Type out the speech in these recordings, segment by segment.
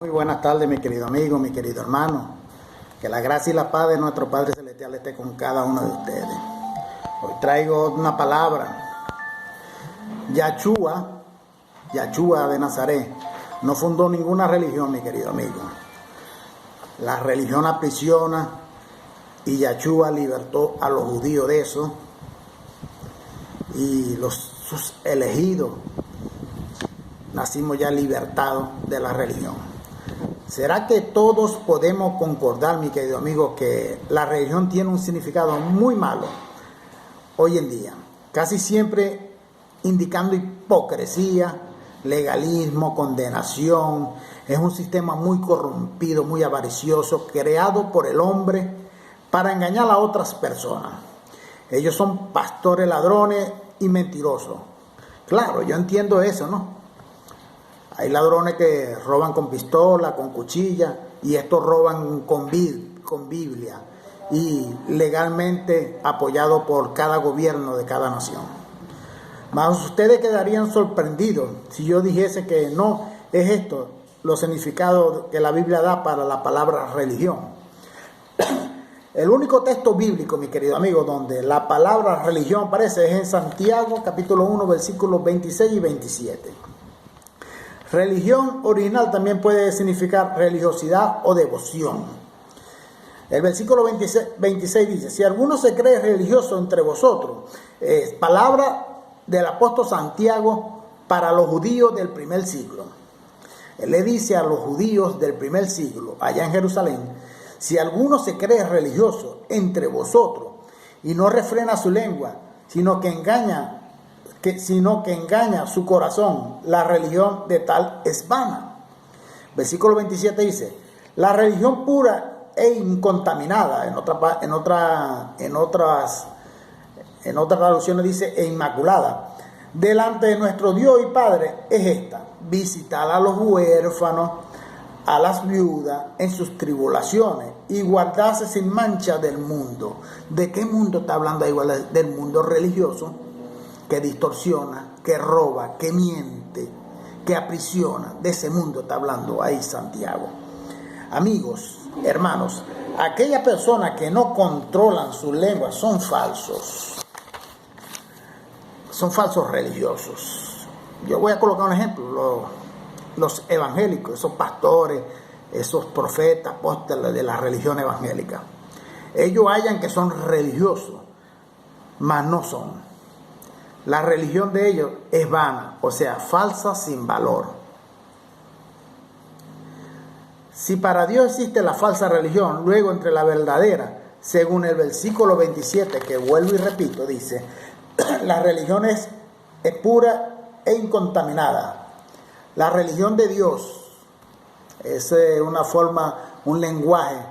Muy buenas tardes, mi querido amigo, mi querido hermano. Que la gracia y la paz de nuestro Padre Celestial esté con cada uno de ustedes. Hoy traigo una palabra. Yahshua de Nazaret no fundó ninguna religión, mi querido amigo. La religión aprisiona y Yahshua libertó a los judíos de eso. Y sus elegidos nacimos ya libertados de la religión. ¿Será que todos podemos concordar, mi querido amigo, que la religión tiene un significado muy malo hoy en día? Casi siempre indicando hipocresía, legalismo, condenación. Es un sistema muy corrompido, muy avaricioso, creado por el hombre para engañar a otras personas. Ellos son pastores ladrones y mentirosos. Claro, yo entiendo eso, ¿no? Hay ladrones que roban con pistola, con cuchilla, y estos roban con Biblia y legalmente apoyado por cada gobierno de cada nación. Mas ustedes quedarían sorprendidos si yo dijese que no es esto los significados que la Biblia da para la palabra religión. El único texto bíblico, mi querido amigo, donde la palabra religión aparece es en Santiago capítulo 1, versículos 26 y 27. Religión original también puede significar religiosidad o devoción. El versículo 26 dice: si alguno se cree religioso entre vosotros, es palabra del apóstol Santiago para los judíos del primer siglo. Él le dice a los judíos del primer siglo, allá en Jerusalén: si alguno se cree religioso entre vosotros y no refrena su lengua, sino que engaña su corazón, la religión de tal es vana. Versículo 27 dice: la religión pura e incontaminada, en otras traducciones dice e inmaculada, delante de nuestro Dios y Padre es esta: visitar a los huérfanos, a las viudas en sus tribulaciones y guardarse sin mancha del mundo. ¿De qué mundo está hablando ahí? Del mundo religioso, que distorsiona, que roba, que miente, que aprisiona. De ese mundo está hablando ahí Santiago. Amigos, hermanos, aquellas personas que no controlan su lengua son falsos religiosos. Yo voy a colocar un ejemplo: los evangélicos, esos pastores, esos profetas, apóstoles de la religión evangélica. Ellos hallan que son religiosos, mas no son. La religión de ellos es vana, o sea, falsa, sin valor. Si para Dios existe la falsa religión, luego entre la verdadera, según el versículo 27, que vuelvo y repito, dice: la religión es pura e incontaminada. La religión de Dios es una forma, un lenguaje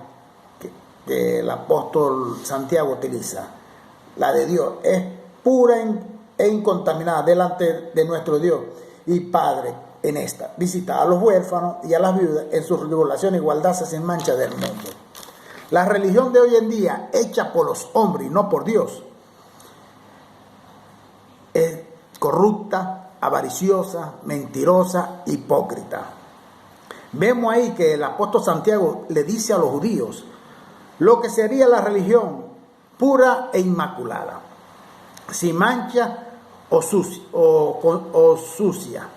que el apóstol Santiago utiliza. La de Dios es pura e incontaminada delante de nuestro Dios y Padre en esta: visitar a los huérfanos y a las viudas en su tribulación y guardarse sin mancha del mundo. La religión de hoy en día, hecha por los hombres y no por Dios, es corrupta, avariciosa, mentirosa, hipócrita. Vemos ahí que el apóstol Santiago le dice a los judíos lo que sería la religión pura e inmaculada, sin mancha o sucia.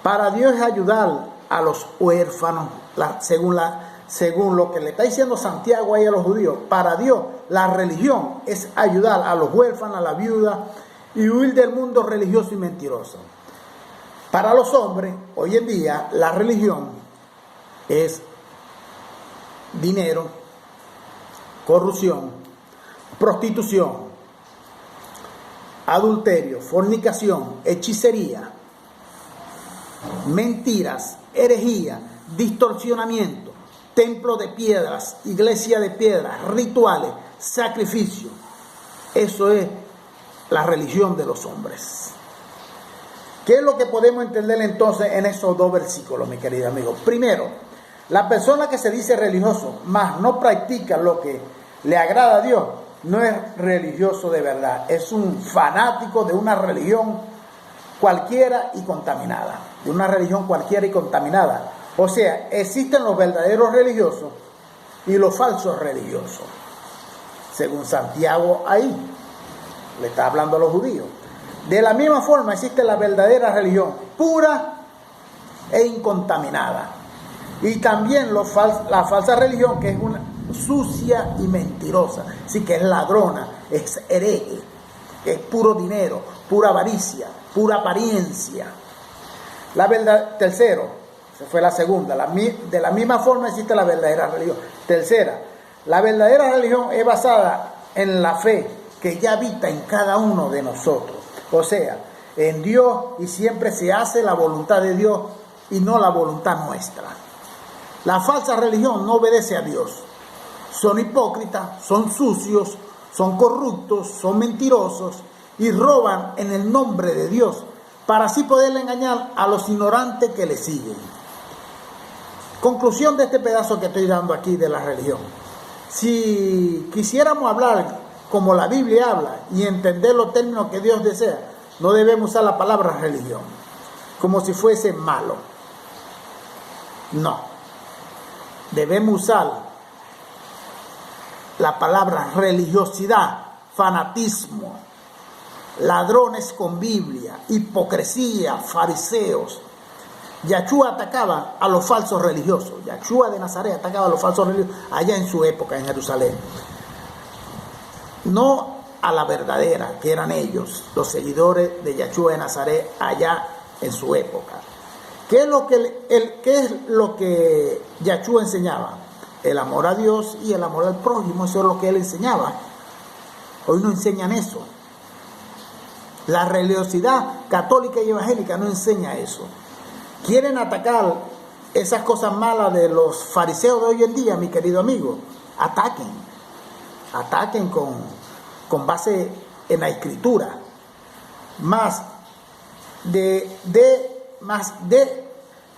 Para Dios es ayudar a los huérfanos, según lo que le está diciendo Santiago ahí a los judíos. Para Dios la religión es ayudar a los huérfanos, a la viuda, y huir del mundo religioso y mentiroso. Para los hombres, hoy en día, la religión es dinero, corrupción, prostitución, adulterio, fornicación, hechicería, mentiras, herejía, distorsionamiento, templo de piedras, iglesia de piedras, rituales, sacrificio. Eso es la religión de los hombres. ¿Qué es lo que podemos entender entonces en esos dos versículos, mi querido amigo? Primero, la persona que se dice religioso, mas no practica lo que le agrada a Dios, no es religioso de verdad. Es un fanático de una religión cualquiera y contaminada. O sea, existen los verdaderos religiosos y los falsos religiosos. Según Santiago ahí, le está hablando a los judíos. De la misma forma existe la verdadera religión, pura e incontaminada. Y también la falsa religión, que es una sucia y mentirosa. Sí, que es ladrona, es hereje, es puro dinero, pura avaricia, pura apariencia. La verdad, tercero, esa fue la segunda. De la misma forma existe la verdadera religión. Tercera, la verdadera religión es basada en la fe que ya habita en cada uno de nosotros. O sea, en Dios, y siempre se hace la voluntad de Dios y no la voluntad nuestra. La falsa religión no obedece a Dios. Son hipócritas, son sucios, son corruptos, son mentirosos y roban en el nombre de Dios para así poder engañar a los ignorantes que le siguen. Conclusión de este pedazo que estoy dando aquí de la religión. Si quisiéramos hablar como la Biblia habla y entender los términos que Dios desea, no debemos usar la palabra religión como si fuese malo. No. Debemos usar la palabra religiosidad, fanatismo, ladrones con Biblia, hipocresía, fariseos. Yahshua atacaba a los falsos religiosos. Yahshua de Nazaret atacaba a los falsos religiosos allá en su época en Jerusalén. No a la verdadera, que eran ellos, los seguidores de Yahshua de Nazaret allá en su época. ¿Qué es lo que Yahshua enseñaba? El amor a Dios y el amor al prójimo. Eso es lo que él enseñaba. Hoy no enseñan eso. La religiosidad católica y evangélica no enseña eso. Quieren atacar esas cosas malas de los fariseos de hoy en día, mi querido amigo. Ataquen con base en la escritura. Más de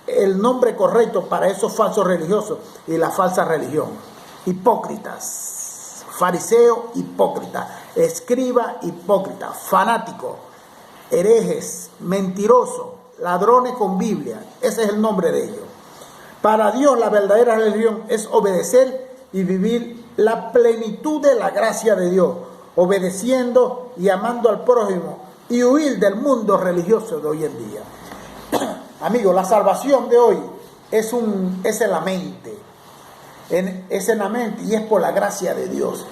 el nombre correcto para esos falsos religiosos y la falsa religión. Hipócritas, fariseo hipócrita, escriba hipócrita, fanático, herejes, mentiroso, ladrones con Biblia. Ese es el nombre de ellos. Para Dios la verdadera religión es obedecer y vivir la plenitud de la gracia de Dios, obedeciendo y amando al prójimo y huir del mundo religioso de hoy en día. Amigos, la salvación de hoy es en la mente. Es en la mente y es por la gracia de Dios.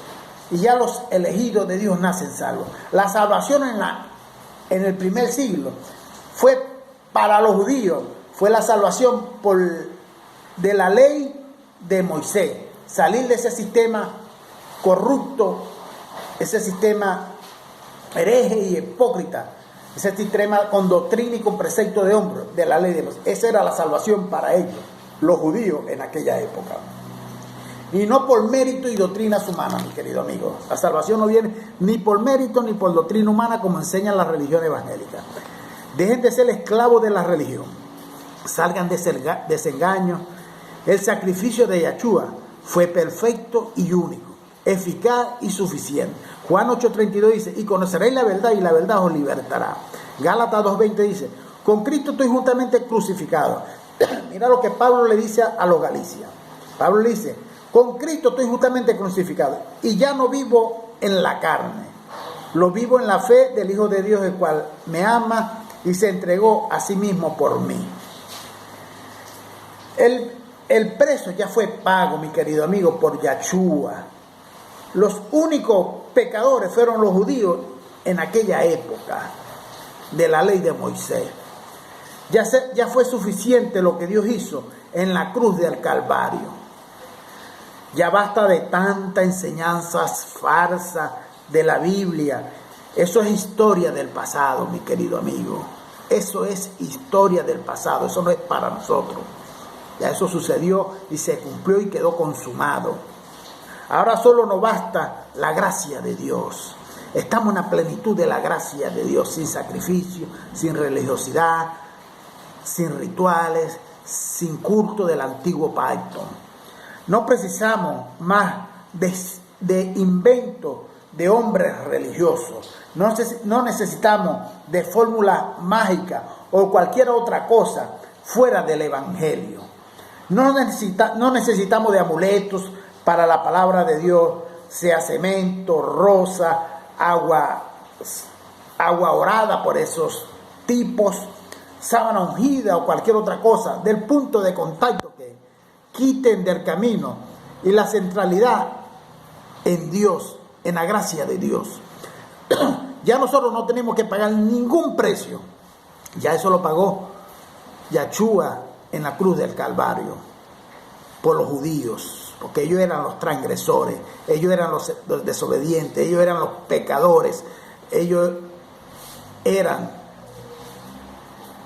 Y ya los elegidos de Dios nacen salvos. La salvación en el primer siglo fue para los judíos, fue la salvación de la ley de Moisés. Salir de ese sistema corrupto, ese sistema hereje y hipócrita, ese sistema con doctrina y con precepto de hombre, de la ley de Dios. Esa era la salvación para ellos, los judíos en aquella época. Y no por mérito y doctrinas humanas, mi querido amigo. La salvación no viene ni por mérito ni por doctrina humana como enseñan las religiones evangélicas. Dejen de ser esclavos de la religión. Salgan de ese engaño. El sacrificio de Yahshua fue perfecto y único, eficaz y suficiente. Juan 8:32 dice, y conoceréis la verdad y la verdad os libertará. Gálatas 2:20 dice, con Cristo estoy juntamente crucificado. Mira lo que Pablo le dice a los galicias. Pablo le dice, con Cristo estoy justamente crucificado y ya no vivo en la carne. Lo vivo en la fe del Hijo de Dios, el cual me ama y se entregó a sí mismo por mí. El precio ya fue pago, mi querido amigo, por Yahshua. Los únicos pecadores fueron los judíos en aquella época de la ley de Moisés. Ya fue suficiente lo que Dios hizo en la cruz del Calvario. Ya basta de tanta enseñanzas farsas de la Biblia. Eso es historia del pasado, mi querido amigo. Eso es historia del pasado. Eso no es para nosotros. Ya eso sucedió y se cumplió y quedó consumado. Ahora solo nos basta la gracia de Dios. Estamos en la plenitud de la gracia de Dios, sin sacrificio, sin religiosidad, sin rituales, sin culto del antiguo pacto. No precisamos más de invento de hombres religiosos. No necesitamos de fórmula mágica o cualquier otra cosa fuera del Evangelio. No necesitamos de amuletos para la palabra de Dios, sea cemento, rosa, agua orada por esos tipos, sábana ungida o cualquier otra cosa, del punto de contacto que quiten del camino y la centralidad en Dios, en la gracia de Dios. Ya nosotros no tenemos que pagar ningún precio, ya eso lo pagó Yahshua en la cruz del Calvario por los judíos, porque ellos eran los transgresores, ellos eran los desobedientes, ellos eran los pecadores, ellos eran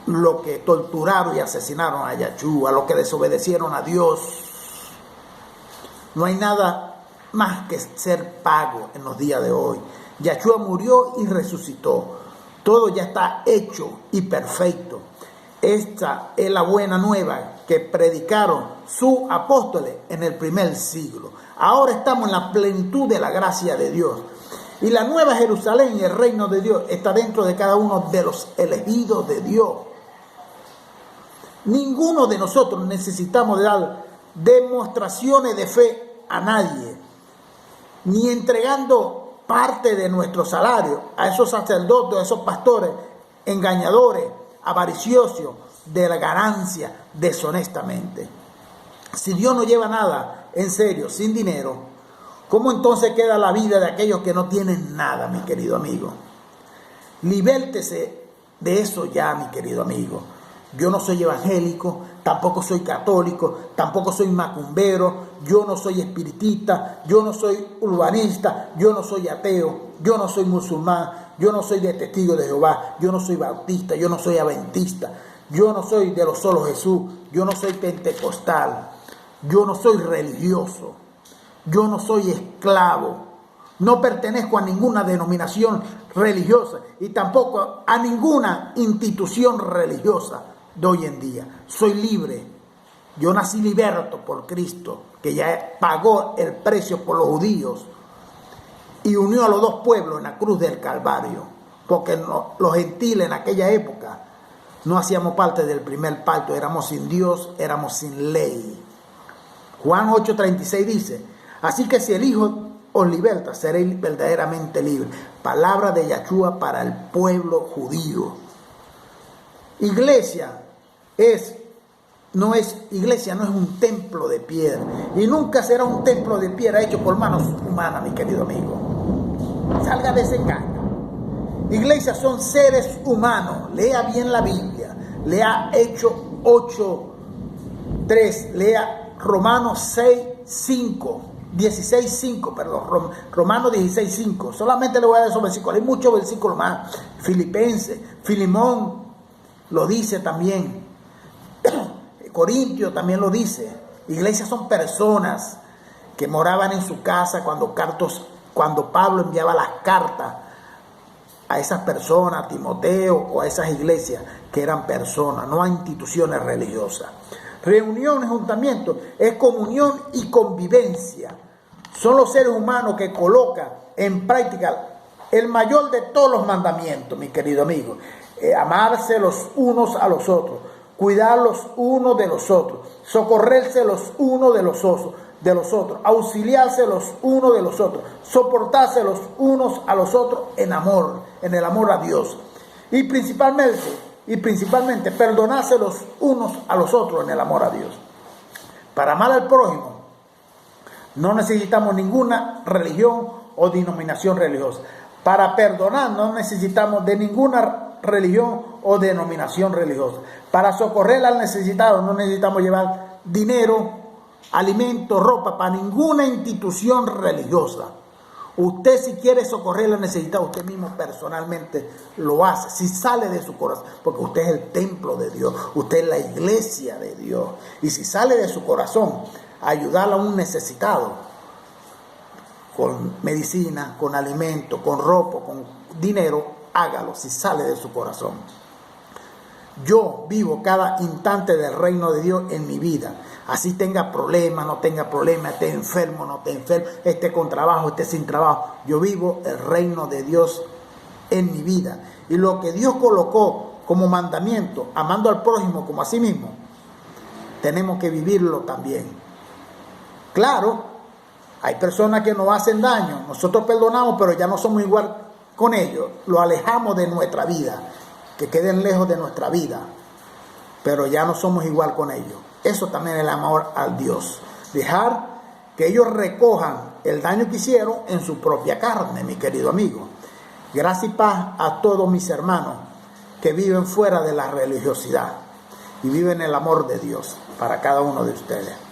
los que torturaron y asesinaron a Yahshua, los que desobedecieron a Dios. No hay nada más que ser pago en los días de hoy. Yahshua murió y resucitó. Todo ya está hecho y perfecto. Esta es la buena nueva que predicaron sus apóstoles en el primer siglo. Ahora estamos en la plenitud de la gracia de Dios. Y la nueva Jerusalén y el reino de Dios está dentro de cada uno de los elegidos de Dios. Ninguno de nosotros necesitamos de dar demostraciones de fe a nadie, ni entregando parte de nuestro salario a esos sacerdotes, a esos pastores engañadores, avariciosos, de la ganancia deshonestamente. Si Dios no lleva nada en serio, sin dinero, ¿cómo entonces queda la vida de aquellos que no tienen nada, mi querido amigo? Libértese de eso ya, mi querido amigo. Yo no soy evangélico, tampoco soy católico, tampoco soy macumbero, yo no soy espiritista, yo no soy urbanista, yo no soy ateo, yo no soy musulmán, yo no soy de testigo de Jehová, yo no soy bautista, yo no soy adventista, yo no soy de los solo Jesús, yo no soy pentecostal, yo no soy religioso, yo no soy esclavo, no pertenezco a ninguna denominación religiosa y tampoco a ninguna institución religiosa de hoy en día. Soy libre. Yo nací liberto por Cristo, que ya pagó el precio por los judíos y unió a los dos pueblos en la cruz del Calvario, porque los gentiles en aquella época no hacíamos parte del primer pacto, éramos sin Dios, éramos sin ley. Juan 8:36 dice: así que si el Hijo os liberta, seréis verdaderamente libres. Palabra de Yahshua para el pueblo judío. Iglesia no es un templo de piedra y nunca será un templo de piedra hecho por manos humanas, mi querido amigo. Salga de ese engaño. Iglesias son seres humanos. Lea bien la Biblia. Lea Hechos 8:3. Lea Romanos 16:5, perdón. Romanos 16:5. Solamente le voy a dar esos versículos. Hay muchos versículos más. Filipenses, Filimón lo dice también. Corintios también lo dice. Iglesias son personas que moraban en su casa cuando Pablo enviaba las cartas a esas personas, a Timoteo o a esas iglesias, que eran personas, no a instituciones religiosas. Reunión y juntamiento es comunión y convivencia. Son los seres humanos que colocan en práctica el mayor de todos los mandamientos, mi querido amigo. Amarse los unos a los otros, cuidar los unos de los otros, socorrerse los unos de los otros, auxiliarse los unos de los otros, soportarse los unos a los otros en amor, en el amor a Dios. Y principalmente perdonarse los unos a los otros en el amor a Dios. Para amar al prójimo no necesitamos ninguna religión o denominación religiosa. Para perdonar no necesitamos de ninguna religión o denominación religiosa. Para socorrer al necesitado no necesitamos llevar dinero, alimentos, ropa, para ninguna institución religiosa. Usted, si quiere socorrer al necesitado, usted mismo personalmente lo hace, si sale de su corazón, porque usted es el templo de Dios, usted es la iglesia de Dios, y si sale de su corazón ayudar a un necesitado con medicina, con alimento, con ropa, con dinero, hágalo si sale de su corazón. Yo vivo cada instante del reino de Dios en mi vida. Así tenga problemas, no tenga problemas, esté enfermo, no esté enfermo, esté con trabajo, esté sin trabajo. Yo vivo el reino de Dios en mi vida. Y lo que Dios colocó como mandamiento, amando al prójimo como a sí mismo, tenemos que vivirlo también. Claro, hay personas que nos hacen daño, nosotros perdonamos, pero ya no somos igual con ellos, lo alejamos de nuestra vida, que queden lejos de nuestra vida, pero ya no somos igual con ellos. Eso también es el amor al Dios, dejar que ellos recojan el daño que hicieron en su propia carne, mi querido amigo. Gracias y paz a todos mis hermanos que viven fuera de la religiosidad y viven el amor de Dios para cada uno de ustedes.